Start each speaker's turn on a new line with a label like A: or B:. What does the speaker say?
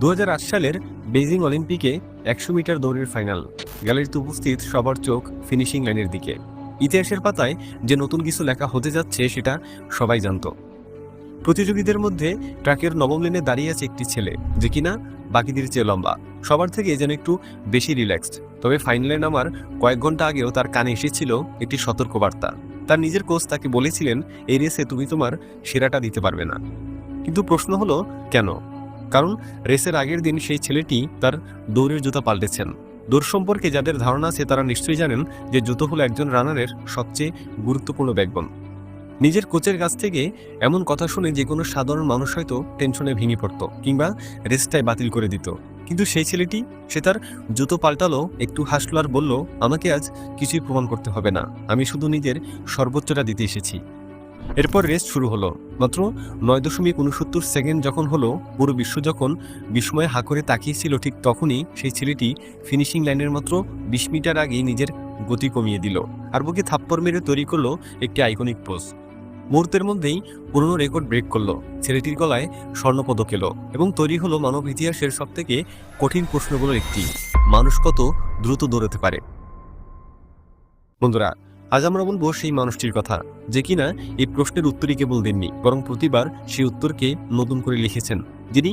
A: 2008 সালের বেইজিং অলিম্পিকে 100 মিটার দৌড়ের ফাইনাল। গ্যালারিতে উপস্থিত সবার চোখ ফিনিশিং লাইনের দিকে। ইতিহাসের পাতায় যে নতুন কিছু লেখা হতে যাচ্ছে সেটা সবাই জানত। প্রতিযোগীদের মধ্যে ট্র্যাকের নবম লেনে দাঁড়িয়ে আছে একটি ছেলে, যে কিনা বাকিদের চেয়ে লম্বা, সবার থেকে যেন একটু বেশি রিল্যাক্সড। তবে ফাইনালে নামার কয়েক ঘন্টা আগেও তার কানে এসেছিল একটি সতর্কবার্তা। তার নিজের কোচ তাকে বলেছিলেন, এই রেসে তুমি তোমার সেরাটা দিতে পারবে না। কিন্তু প্রশ্ন হলো কেন? কারণ রেসের আগের দিন সেই ছেলেটি তার দৌড়ের জুতা পাল্টেছেন। দৌড় সম্পর্কে যাদের ধারণা আছে তারা নিশ্চয়ই জানেন যে জুতো হলো একজন রানারের সবচেয়ে গুরুত্বপূর্ণ ব্যাকবোন। নিজের কোচের কাছ থেকে এমন কথা শুনে যে কোনো সাধারণ মানুষ হয়তো টেনশনে ভেঙে পড়তো কিংবা রেসটাই বাতিল করে দিত। কিন্তু সেই ছেলেটি, সে তার জুতো পাল্টালো, একটু হাসলো আর বলল, আমাকে আজ কিছুই প্রমাণ করতে হবে না, আমি শুধু নিজের সর্বোচ্চটা দিতে এসেছি। এরপর রেস শুরু হলো। মাত্র 9.69 সেকেন্ড যখন হলো, পুরো বিশ্ব যখন বিস্ময়ে হা করে তাকিয়েছিল, ঠিক তখনই সেই ছেলেটি ফিনিশিং লাইনের মাত্র 20 মিটার আগেই নিজের গতি কমিয়ে দিল আর বুকে থাপ্পড় মেরে তৈরি করলো একটি আইকনিক পোজ। মুহূর্তের মধ্যেই পুরনো রেকর্ড ব্রেক করলো, ছেলেটির গলায় স্বর্ণপদক এলো এবং তৈরি হলো মানব ইতিহাসের সবথেকে কঠিন প্রশ্নগুলোর একটি: মানুষ কত দ্রুত দৌড়াতে পারে? বন্ধুরা, আজ আমরা বলবো সেই মানুষটির কথা, যে কিনা এই প্রশ্নের উত্তরই কেবল দেননি, বরং প্রতিবার সেই উত্তরকে নতুন করে লিখেছেন, যিনি